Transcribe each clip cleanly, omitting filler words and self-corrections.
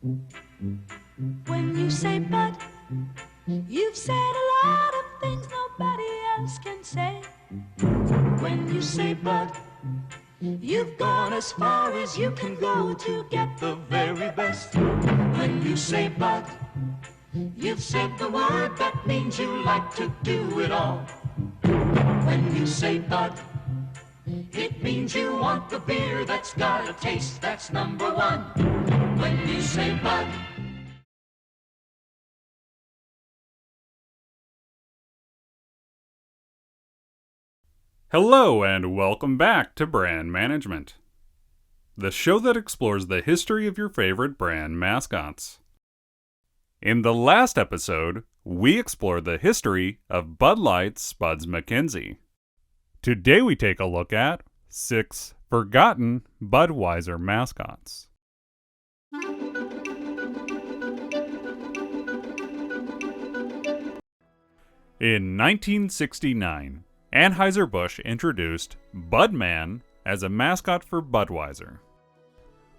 When you say Bud, you've said a lot of things nobody else can say. When you say Bud, you've gone as far as you can go to get the very best. When you say Bud, you've said the word that means you like to do it all. When you say Bud, it means you want the beer that's got a taste that's number one. When you say Bud. Hello and welcome back to Brand Management, the show that explores the history of your favorite brand mascots. In the last episode, we explored the history of Bud Light's Spuds MacKenzie. Today we take a look at 6 Forgotten Budweiser Mascots. In 1969, Anheuser-Busch introduced Budman as a mascot for Budweiser.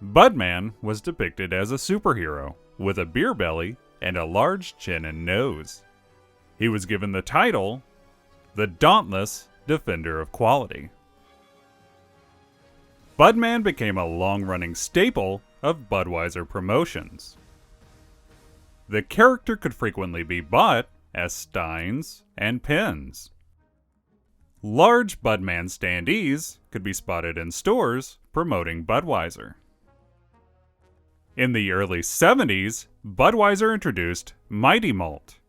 Budman was depicted as a superhero with a beer belly and a large chin and nose. He was given the title, the Dauntless Defender of Quality. Budman became a long-running staple of Budweiser promotions. The character could frequently be bought as steins and pins. Large Budman standees could be spotted in stores promoting Budweiser. In the early 70s, Budweiser introduced Mighty Malt.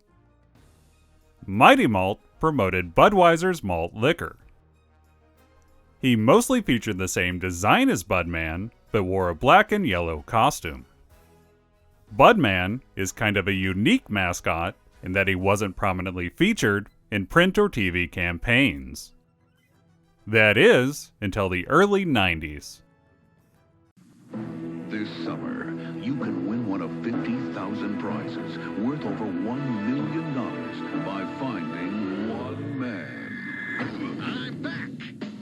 Mighty Malt promoted Budweiser's malt liquor. He mostly featured the same design as Budman, but wore a black and yellow costume. Budman is kind of a unique mascot in that he wasn't prominently featured in print or TV campaigns. That is, until the early 90s. This summer, you can win one of 50,000 prizes worth over $1 million by finding one man. I'm back,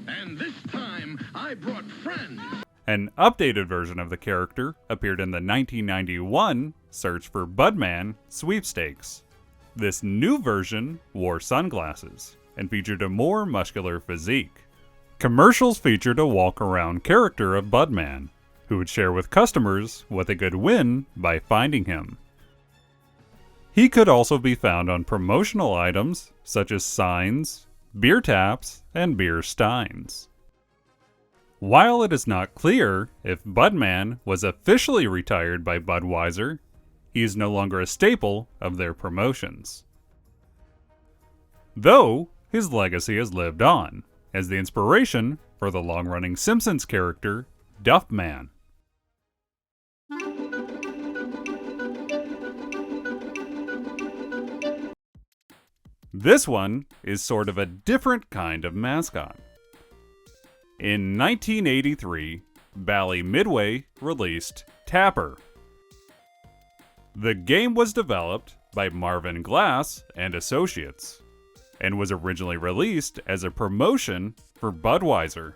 and this time I brought friends. An updated version of the character appeared in the 1991 Search for Budman sweepstakes. This new version wore sunglasses and featured a more muscular physique. Commercials featured a walk-around character of Budman, who would share with customers what they could win by finding him. He could also be found on promotional items such as signs, beer taps, and beer steins. While it is not clear if Budman was officially retired by Budweiser, he is no longer a staple of their promotions. Though, his legacy has lived on as the inspiration for the long-running Simpsons character, Duffman. This one is sort of a different kind of mascot. In 1983, Bally Midway released Tapper. The game was developed by Marvin Glass and Associates, and was originally released as a promotion for Budweiser.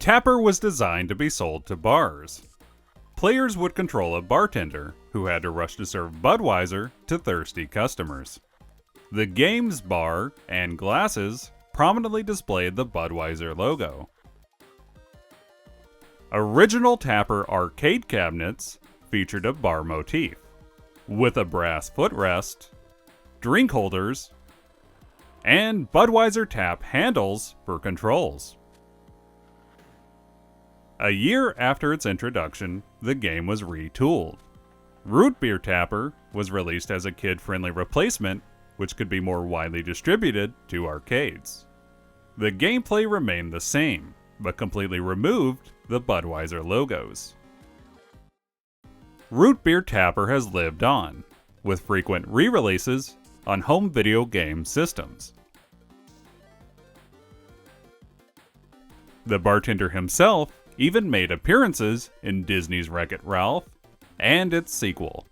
Tapper was designed to be sold to bars. Players would control a bartender who had to rush to serve Budweiser to thirsty customers. The game's bar and glasses prominently displayed the Budweiser logo. Original Tapper arcade cabinets featured a bar motif, with a brass footrest, drink holders, and Budweiser tap handles for controls. A year after its introduction, the game was retooled. Rootbeer Tapper was released as a kid-friendly replacement, which could be more widely distributed to arcades. The gameplay remained the same, but completely removed the Budweiser logos. Rootbeer Tapper has lived on, with frequent re-releases on home video game systems. The bartender himself even made appearances in Disney's Wreck-It Ralph and its sequel.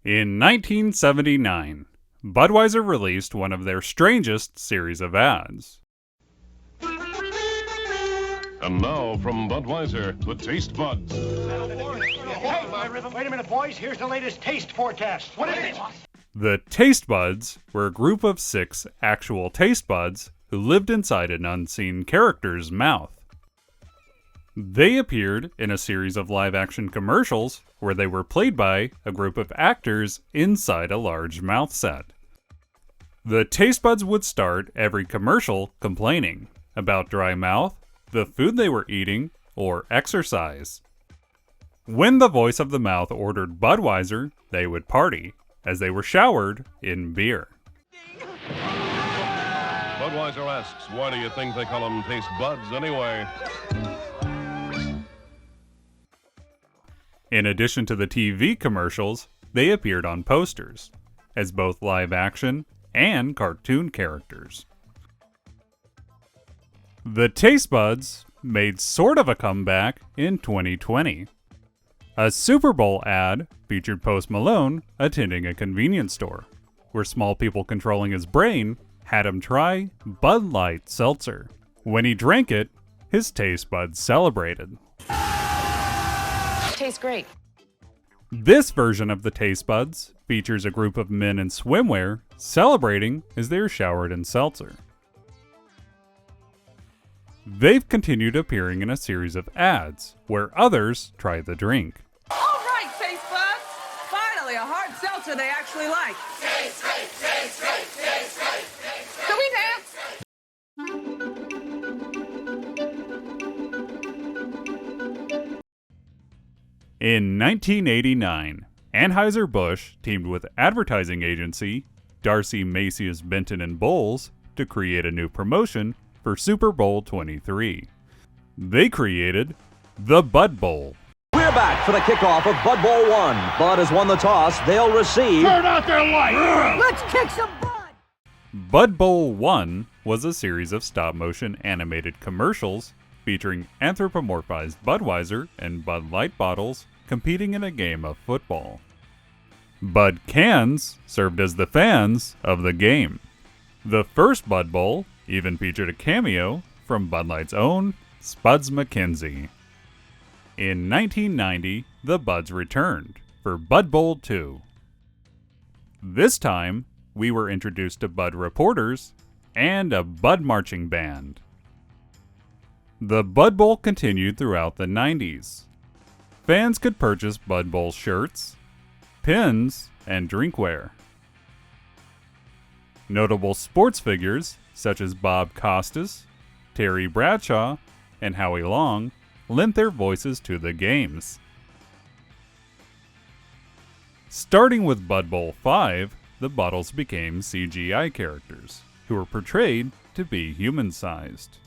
In 1979, Budweiser released one of their strangest series of ads. And now from Budweiser, the Tastebuds. Hey, wait a minute, boys. Here's the latest taste forecast. What is it? The Tastebuds were a group of 6 actual taste buds who lived inside an unseen character's mouth. They appeared in a series of live-action commercials where they were played by a group of actors inside a large mouth set. The Tastebuds would start every commercial complaining about dry mouth, the food they were eating, or exercise. When the voice of the mouth ordered Budweiser, they would party, as they were showered in beer. Budweiser asks, why do you think they call them Taste Buds anyway? In addition to the TV commercials, they appeared on posters, as both live-action and cartoon characters. The Tastebuds made sort of a comeback in 2020. A Super Bowl ad featured Post Malone attending a convenience store, where small people controlling his brain had him try Bud Light Seltzer. When he drank it, his taste buds celebrated. Tastes great. This version of the Taste Buds features a group of men in swimwear celebrating as they are showered in seltzer. They've continued appearing in a series of ads where others try the drink. All right, Taste Buds. Finally, a hard seltzer they actually like. Taste great, taste great, taste great, taste great. Can we dance? In 1989, Anheuser-Busch teamed with advertising agency Darcy Macias Benton and Bowles to create a new promotion for Super Bowl 23. They created the Bud Bowl. We're back for the kickoff of Bud Bowl 1. Bud has won the toss. They'll receive. Turn out their light. Let's kick some butt. Bud Bowl 1 was a series of stop-motion animated commercials featuring anthropomorphized Budweiser and Bud Light bottles competing in a game of football. Bud cans served as the fans of the game. The first Bud Bowl even featured a cameo from Bud Light's own Spuds McKenzie. In 1990, the Buds returned for Bud Bowl 2. This time, we were introduced to Bud reporters and a Bud marching band. The Bud Bowl continued throughout the 90s. Fans could purchase Bud Bowl shirts, pins, and drinkware. Notable sports figures such as Bob Costas, Terry Bradshaw, and Howie Long lent their voices to the games. Starting with Bud Bowl 5, the bottles became CGI characters, who were portrayed to be human-sized.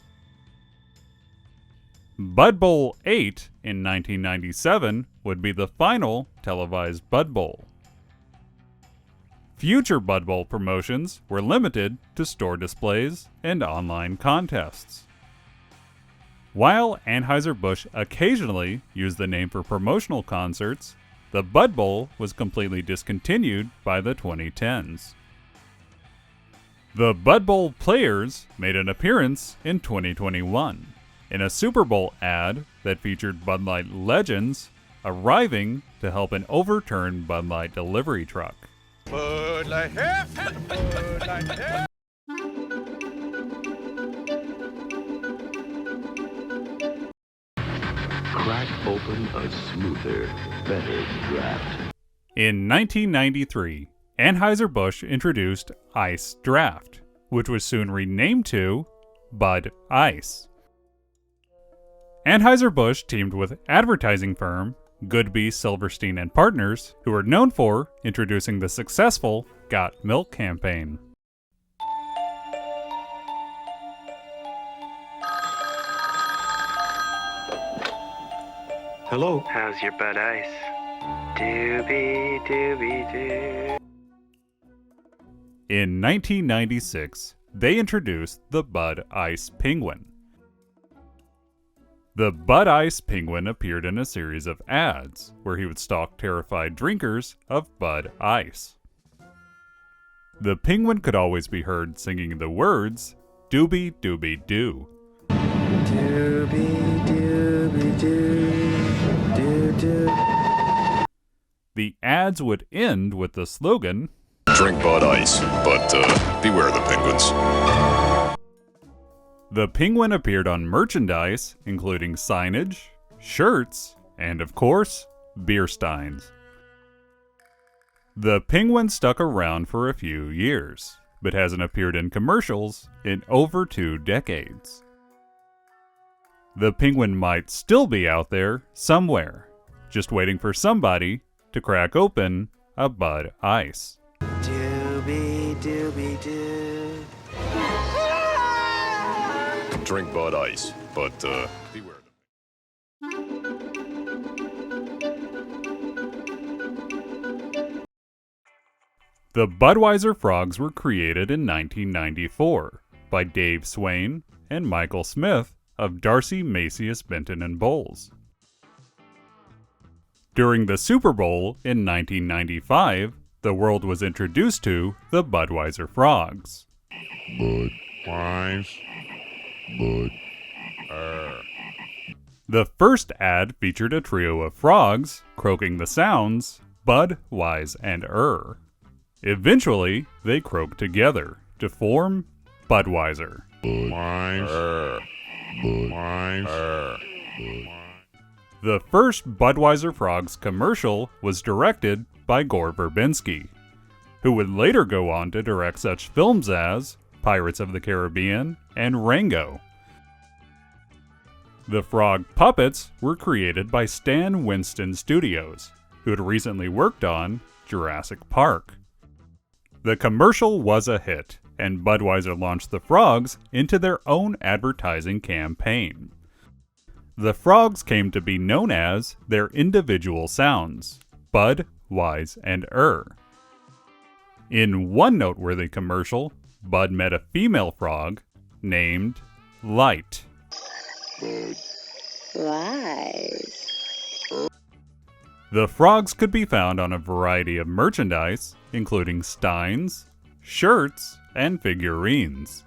Bud Bowl 8 in 1997 would be the final televised Bud Bowl. Future Bud Bowl promotions were limited to store displays and online contests. While Anheuser-Busch occasionally used the name for promotional concerts, the Bud Bowl was completely discontinued by the 2010s. The Bud Bowl players made an appearance in 2021 in a Super Bowl ad that featured Bud Light legends arriving to help an overturned Bud Light delivery truck. Bud Light, Bud Light, Crack open a smoother, better draft. In 1993, Anheuser-Busch introduced Ice Draft, which was soon renamed to Bud Ice. Anheuser-Busch teamed with advertising firm Goodby, Silverstein and Partners, who are known for introducing the successful Got Milk campaign. Hello. How's your Bud Ice? Doobie doobie doo. In 1996, they introduced the Bud Ice Penguin. The Bud Ice Penguin appeared in a series of ads where he would stalk terrified drinkers of Bud Ice. The penguin could always be heard singing the words, "Doobie doobie doo." Doobie doobie doo, doo doo. The ads would end with the slogan, "Drink Bud Ice, but beware the penguins." The penguin appeared on merchandise, including signage, shirts, and of course, beer steins. The penguin stuck around for a few years, but hasn't appeared in commercials in over 2 decades. The penguin might still be out there somewhere, just waiting for somebody to crack open a Bud Ice. Doobie doobie doo. Drink Bud Ice, but beware the The Budweiser Frogs were created in 1994 by Dave Swain and Michael Smith of Darcy Macias Benton and Bowles. During the Super Bowl in 1995, the world was introduced to the Budweiser Frogs. Budweiser. Bud. The first ad featured a trio of frogs croaking the sounds Bud, Wise, and Eventually, they croaked together to form Budweiser. Budweiser. Budweiser. The first Budweiser Frogs commercial was directed by Gore Verbinski, who would later go on to direct such films as Pirates of the Caribbean and Rango. The frog puppets were created by Stan Winston Studios, who had recently worked on Jurassic Park. The commercial was a hit, and Budweiser launched the frogs into their own advertising campaign. The frogs came to be known as their individual sounds, Bud, Wise, and In one noteworthy commercial, Bud met a female frog named Light. Bud. Wise. The frogs could be found on a variety of merchandise, including steins, shirts, and figurines.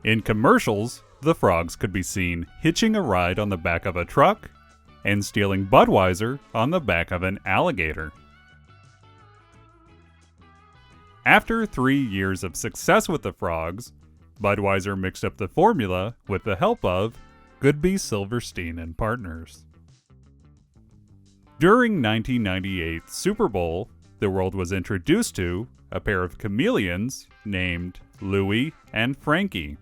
In commercials, the frogs could be seen hitching a ride on the back of a truck and stealing Budweiser on the back of an alligator. After 3 years of success with the frogs, Budweiser mixed up the formula with the help of Goodby Silverstein and Partners. During 1998's Super Bowl, the world was introduced to a pair of chameleons named Louie and Frankie.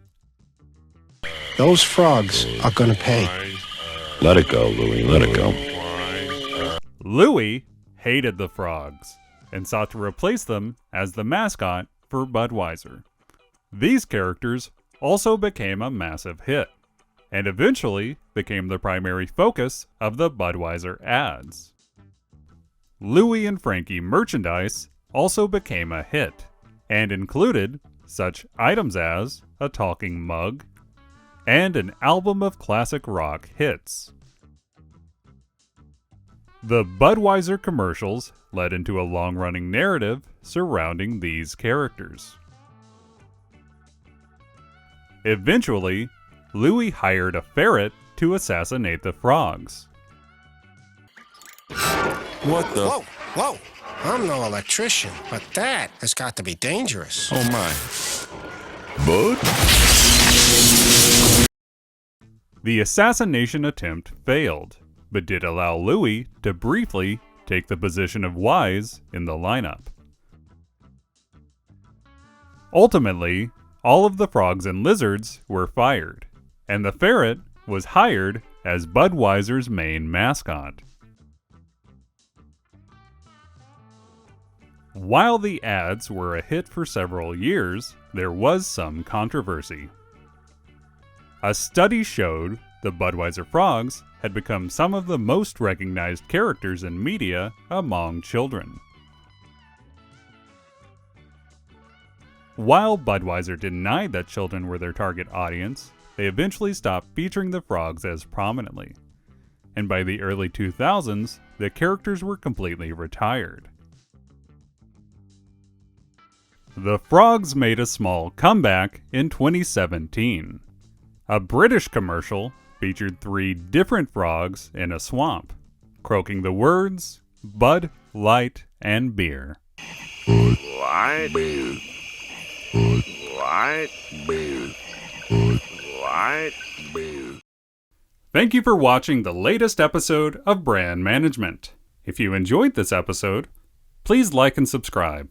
Those frogs are gonna pay. Let it go, Louie, let it go. Louie hated the frogs and sought to replace them as the mascot for Budweiser. These characters also became a massive hit, and eventually became the primary focus of the Budweiser ads. Louie and Frankie merchandise also became a hit, and included such items as a talking mug and an album of classic rock hits. The Budweiser commercials led into a long-running narrative surrounding these characters. Eventually, Louie hired a ferret to assassinate the frogs. What the? Whoa, whoa! I'm no electrician, but that has got to be dangerous. Oh my. Bud? The assassination attempt failed, but did allow Louie to briefly take the position of Wise in the lineup. Ultimately, all of the frogs and lizards were fired, and the ferret was hired as Budweiser's main mascot. While the ads were a hit for several years, there was some controversy. A study showed the Budweiser Frogs had become some of the most recognized characters in media among children. While Budweiser denied that children were their target audience, they eventually stopped featuring the frogs as prominently. and by the early 2000s, the characters were completely retired. The Frogs made a small comeback in 2017. A British commercial featured 3 different frogs in a swamp, croaking the words, Bud, Light, and Beer. Light, beer. Light, beer. Light, beer. Thank you for watching the latest episode of Brand Management. If you enjoyed this episode, please like and subscribe.